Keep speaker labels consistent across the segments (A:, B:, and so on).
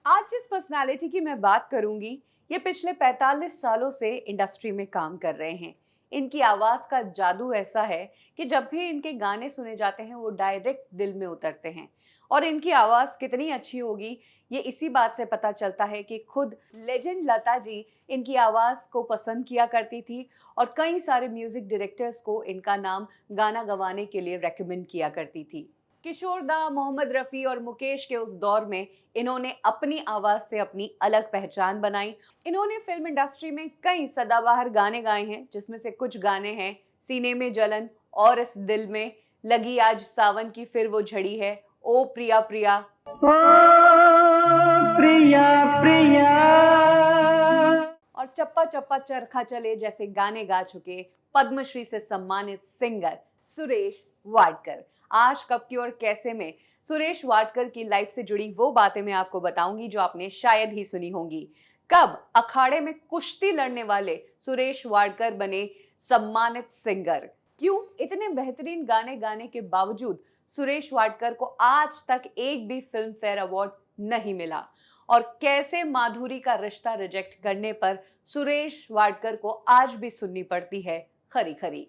A: आज जिस पर्सनालिटी की मैं बात करूंगी, ये पिछले 45 सालों से इंडस्ट्री में काम कर रहे हैं। इनकी आवाज का जादू ऐसा है कि जब भी इनके गाने सुने जाते हैं वो डायरेक्ट दिल में उतरते हैं। और इनकी आवाज कितनी अच्छी होगी, ये इसी बात से पता चलता है कि खुद लेजेंड लता जी इनकी आवाज को पसंद किया करती थी और कई सारे म्यूजिक डायरेक्टर्स को इनका नाम गाना गवाने के लिए रेकमेंड किया करती थी। किशोर दा, मोहम्मद रफ़ी और मुकेश के उस दौर में इन्होंने अपनी आवाज़ से अपनी अलग पहचान बनाई। इन्होंने फ़िल्म इंडस्ट्री में कई सदाबहार गाने गाए हैं, जिसमें से कुछ गाने हैं सीने में जलन, और इस दिल में, लगी आज सावन की फिर वो झड़ी है, ओ प्रिया प्रिया,
B: ओ प्रिया प्रिया।
A: और चप्पा चप्पा चरखा चले जैसे गाने गा चुके पद्मश्री से सम्मानित सिंगर सुरेश वाडकर। आज कब की और कैसे में सुरेश वाडकर की लाइफ से जुड़ी वो बातें मैं आपको बताऊंगी जो आपने शायद ही सुनी होंगी। कब अखाड़े में कुश्ती लड़ने वाले सुरेश वाडकर बने सम्मानित सिंगर? क्यों इतने बेहतरीन गाने गाने के बावजूद सुरेश वाडकर को आज तक एक भी फिल्म फेयर अवार्ड नहीं मिला? और कैसे माधुरी का रिश्ता रिजेक्ट करने पर सुरेश वाडकर को आज भी सुननी पड़ती है खरी खरी।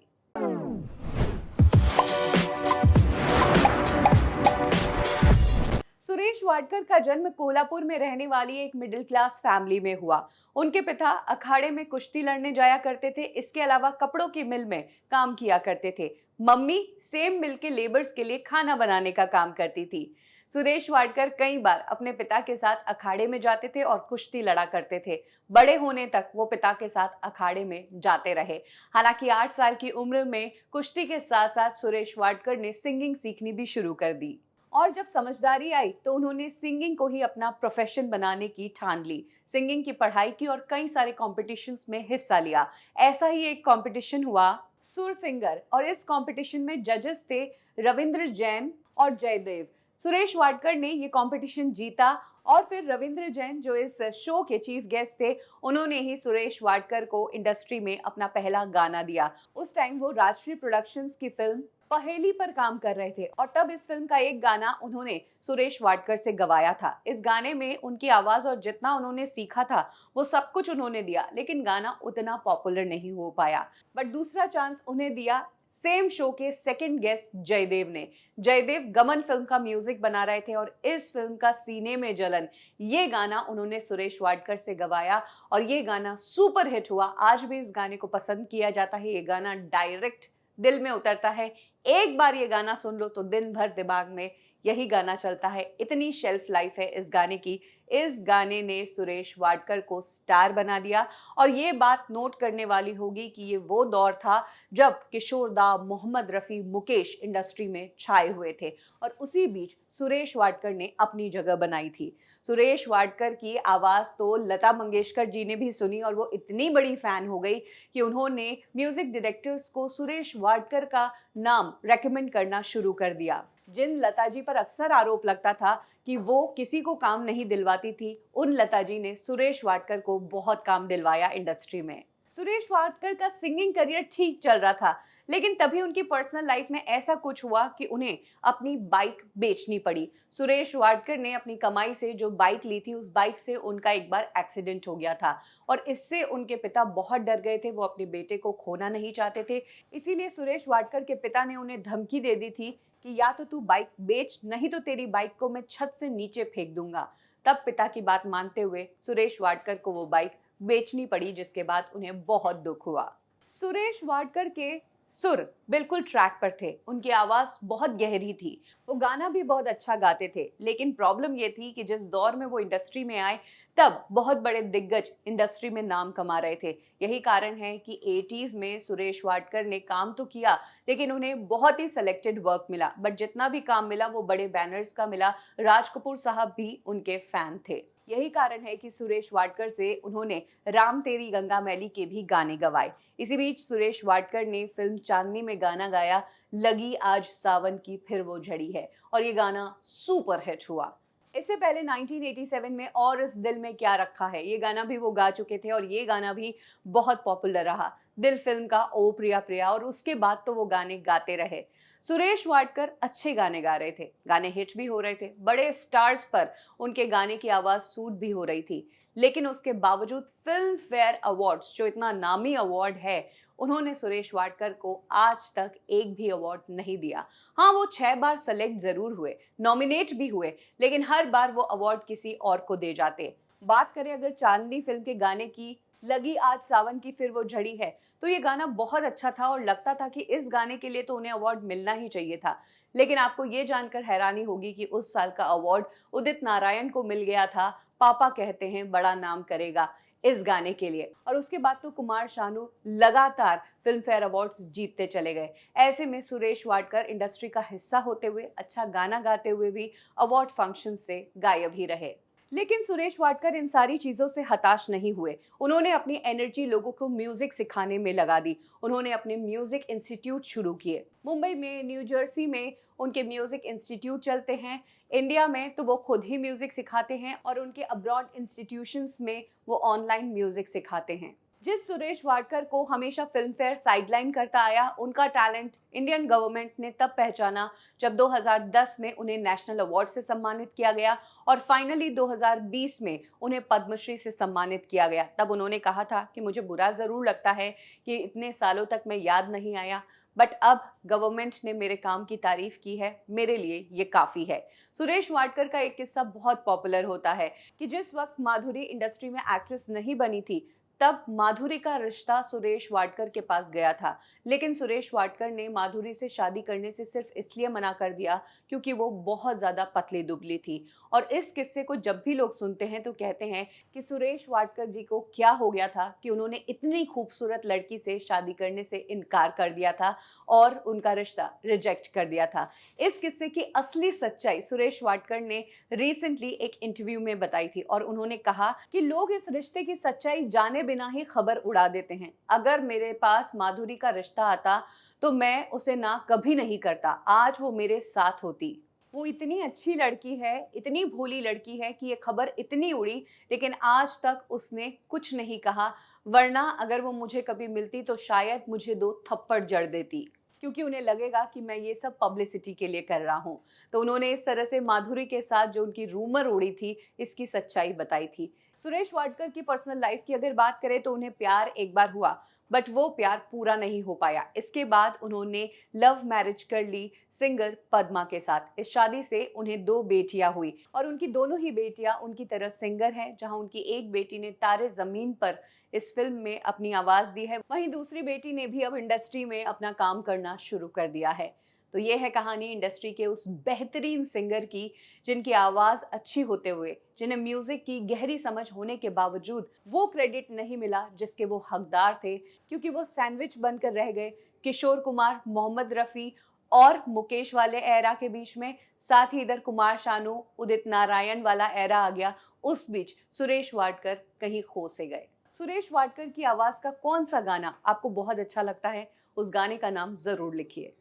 A: सुरेश वाडकर का जन्म कोल्हापुर में रहने वाली एक मिडिल क्लास फैमिली में हुआ। उनके पिता अखाड़े में कुश्ती लड़ने जाया करते थे, इसके अलावा कपड़ों की मिल में काम किया करते थे। मम्मी सेम मिल के लेबर्स के लिए खाना बनाने का काम करती थी। सुरेश वाडकर कई बार अपने पिता के साथ अखाड़े में जाते थे और कुश्ती लड़ा करते थे। बड़े होने तक वो पिता के साथ अखाड़े में जाते रहे। हालांकि 8 साल की उम्र में कुश्ती के साथ साथ सुरेश वाडकर ने सिंगिंग सीखनी भी शुरू कर दी। और जब समझदारी आई तो उन्होंने सिंगिंग को ही अपना प्रोफेशन बनाने की ठान ली। सिंगिंग की पढ़ाई की और कई सारे कॉम्पिटिशन्स में हिस्सा लिया। ऐसा ही एक कॉम्पिटिशन हुआ सुर सिंगर, और इस कॉम्पिटिशन में जजेस थे रविंद्र जैन और जयदेव। सुरेश वाडकर ने ये कॉम्पिटिशन जीता और फिर रविंद्र जैन जो इस शो के चीफ गेस्ट थे, उन्होंने ही सुरेश वाडकर को इंडस्ट्री में अपना पहला गाना दिया। उस टाइम वो राजश्री प्रोडक्शंस की फिल्म पहेली पर काम कर रहे थे और तब इस फिल्म का एक गाना उन्होंने सुरेश वाडकर से गवाया था। इस गाने में उनकी आवाज और जितना उन्होंने सीखा था वो सब कुछ उन्होंने दिया, लेकिन गाना उतना पॉपुलर नहीं हो पाया। बट दूसरा चांस उन्हें दिया सेम शो के सेकंड गेस्ट जयदेव ने। जयदेव गमन फिल्म का म्यूजिक बना रहे थे और इस फिल्म का सीने में जलन, ये गाना उन्होंने सुरेश वाडकर से गवाया और ये गाना सुपर हिट हुआ। आज भी इस गाने को पसंद किया जाता है। ये गाना डायरेक्ट दिल में उतरता है। एक बार ये गाना सुन लो तो दिन भर दिमाग में यही गाना चलता है। इतनी शेल्फ लाइफ है इस गाने की। इस गाने ने सुरेश वाडकर को स्टार बना दिया। और ये बात नोट करने वाली होगी कि ये वो दौर था जब किशोर दा, मोहम्मद रफ़ी, मुकेश इंडस्ट्री में छाए हुए थे और उसी बीच सुरेश वाडकर ने अपनी जगह बनाई थी। सुरेश वाडकर की आवाज़ तो लता मंगेशकर जी ने भी सुनी और वो इतनी बड़ी फैन हो गई कि उन्होंने म्यूजिक डायरेक्टर्स को सुरेश वाडकर का नाम रेकमेंड करना शुरू कर दिया। जिन लता जी पर अक्सर आरोप लगता था कि वो किसी को काम नहीं दिलवाती थी, उन लता जी ने सुरेश वाडकर को बहुत काम दिलवाया इंडस्ट्री में। सुरेश वाडकर का सिंगिंग करियर ठीक चल रहा था, लेकिन तभी उनकी पर्सनल लाइफ में ऐसा कुछ हुआ कि उन्हें अपनी बाइक बेचनी पड़ी। सुरेश वाडकर ने अपनी कमाई से जो बाइक ली थी, उस बाइक से उनका एक बार एक्सीडेंट हो गया था और इससे उनके पिता बहुत डर गए थे। वो अपने बेटे को खोना नहीं चाहते थे। इसीलिए सुरेश वाडकर के पिता ने उन्हें धमकी दे दी थी कि या तो तू बाइक बेच, नहीं तो तेरी बाइक को मैं छत से नीचे फेंक दूंगा। तब पिता की बात मानते हुए सुरेश वाडकर को वो बाइक बेचनी पड़ी, जिसके बाद उन्हें बहुत दुख हुआ। सुरेश वाडकर के सुर बिल्कुल ट्रैक पर थे, उनकी आवाज बहुत गहरी थी, वो गाना भी बहुत अच्छा गाते थे। लेकिन प्रॉब्लम ये थी कि जिस दौर में वो इंडस्ट्री में आए तब बहुत बड़े दिग्गज इंडस्ट्री में नाम कमा रहे थे। यही कारण है कि 80s में सुरेश वाडकर ने काम तो किया, लेकिन उन्हें बहुत ही सिलेक्टेड वर्क मिला। बट जितना भी काम मिला वो बड़े बैनर्स का मिला। राज कपूर साहब भी उनके फैन थे। यही कारण है कि सुरेश वाडकर से उन्होंने राम तेरी गंगा मैली के भी गाने गवाए। इसी बीच सुरेश वाडकर ने फिल्म चांदनी में गाना गाया, लगी आज सावन की फिर वो झड़ी है, और ये गाना सुपर हिट हुआ। इससे पहले 1987 में और इस दिल में क्या रखा है, ये गाना भी वो गा चुके थे और ये गाना भी बहुत पॉपुलर रहा। दिल फिल्म का ओ प्रिया प्रिया, और उसके बाद तो वो गाने गाते रहे। सुरेश वाडकर अच्छे गाने गा रहे थे, गाने हिट भी हो रहे थे, बड़े स्टार्स पर उनके गाने की आवाज सूट भी हो रही थी। लेकिन उसके बावजूद फिल्म फेयर अवार्ड्स, जो इतना नामी अवार्ड है, उन्होंने सुरेश वाडकर को आज तक एक भी अवार्ड नहीं दिया। हाँ, वो 6 बार सेलेक्ट जरूर हुए, नॉमिनेट भी हुए, लेकिन हर बार वो अवार्ड किसी और को दे जाते। बात करें अगर चांदनी फिल्म के गाने की, लगी आज सावन की फिर वो झड़ी है, तो ये गाना बहुत अच्छा था और लगता था कि इस गाने के लिए तो उन्हें अवार्ड मिलना ही चाहिए था। लेकिन आपको ये जानकर हैरानी होगी कि उस साल का अवार्ड उदित नारायण को मिल गया था, पापा कहते हैं बड़ा नाम करेगा, इस गाने के लिए। और उसके बाद तो कुमार शानू लगातार फिल्म फेयर अवार्ड्स जीतते चले गए। ऐसे में सुरेश वाडकर इंडस्ट्री का हिस्सा होते हुए, अच्छा गाना गाते हुए भी अवार्ड फंक्शन से गायब ही रहे। लेकिन सुरेश वाडकर इन सारी चीजों से हताश नहीं हुए। उन्होंने अपनी एनर्जी लोगों को म्यूजिक सिखाने में लगा दी। उन्होंने अपने म्यूजिक इंस्टीट्यूट शुरू किए। मुंबई में, न्यू जर्सी में उनके म्यूजिक इंस्टीट्यूट चलते हैं। इंडिया में तो वो खुद ही म्यूजिक सिखाते हैं और उनके अब्रॉड इंस्टीट्यूशंस में वो ऑनलाइन म्यूजिक सिखाते हैं। जिस सुरेश वाडकर को हमेशा फिल्म फेयर साइडलाइन करता आया, उनका टैलेंट इंडियन गवर्नमेंट ने तब पहचाना जब 2010 में उन्हें नेशनल अवार्ड से सम्मानित किया गया और फाइनली 2020 में उन्हें पद्मश्री से सम्मानित किया गया। तब उन्होंने कहा था कि मुझे बुरा ज़रूर लगता है कि इतने सालों तक मैं याद नहीं आया, बट अब गवर्नमेंट ने मेरे काम की तारीफ की है, मेरे लिए ये काफ़ी है। सुरेश वाडकर का एक किस्सा बहुत पॉपुलर होता है कि जिस वक्त माधुरी इंडस्ट्री में एक्ट्रेस नहीं बनी थी, तब माधुरी का रिश्ता सुरेश वाडकर के पास गया था। लेकिन सुरेश वाडकर ने माधुरी से शादी करने से सिर्फ इसलिए मना कर दिया क्योंकि वो बहुत ज़्यादा पतली दुबली थी। और इस किस्से को जब भी लोग सुनते हैं तो कहते हैं कि सुरेश वाडकर जी को क्या हो गया था कि उन्होंने इतनी खूबसूरत लड़की से शादी करने से इनकार कर दिया था और उनका रिश्ता रिजेक्ट कर दिया था। इस किस्से की असली सच्चाई सुरेश वाडकर ने रिसेंटली एक इंटरव्यू में बताई थी और उन्होंने कहा कि लोग इस रिश्ते की सच्चाई जाने बिना ही खबर उड़ा देते हैं। अगर मेरे पास माधुरी का रिश्ता आता तो मैं उसे ना कभी नहीं करता, आज वो मेरे साथ होती। वो इतनी अच्छी लड़की है, इतनी भोली लड़की है कि ये खबर इतनी उड़ी, लेकिन आज तक उसने कुछ नहीं कहा। वरना अगर वो मुझे कभी मिलती तो शायद मुझे 2 थप्पड़ जड़ देती, क्योंकि उन्हें लगेगा कि मैं ये सब पब्लिसिटी के लिए कर रहा हूँ। तो उन्होंने इस तरह से माधुरी के साथ जो उनकी रूमर उड़ी थी, इसकी सच्चाई बताई थी। सुरेश वाडकर की पर्सनल लाइफ की अगर बात करें तो उन्हें प्यार एक बार हुआ, बट वो प्यार पूरा नहीं हो पाया। इसके बाद उन्होंने लव मैरिज कर ली सिंगर पद्मा के साथ। इस शादी से उन्हें 2 बेटियां हुई और उनकी दोनों ही बेटियां उनकी तरह सिंगर हैं। जहां उनकी एक बेटी ने तारे जमीन पर इस फिल्म में अपनी आवाज दी है, वहीं दूसरी बेटी ने भी अब इंडस्ट्री में अपना काम करना शुरू कर दिया है। तो ये है कहानी इंडस्ट्री के उस बेहतरीन सिंगर की, जिनकी आवाज़ अच्छी होते हुए, जिन्हें म्यूज़िक की गहरी समझ होने के बावजूद वो क्रेडिट नहीं मिला जिसके वो हकदार थे, क्योंकि वो सैंडविच बनकर रह गए किशोर कुमार, मोहम्मद रफ़ी और मुकेश वाले एरा के बीच में। साथ ही इधर कुमार शानू, उदित नारायण वाला एरा आ गया। उस बीच सुरेश वाडकर कहीं खो से गए। सुरेश वाडकर की आवाज़ का कौन सा गाना आपको बहुत अच्छा लगता है? उस गाने का नाम ज़रूर लिखिए।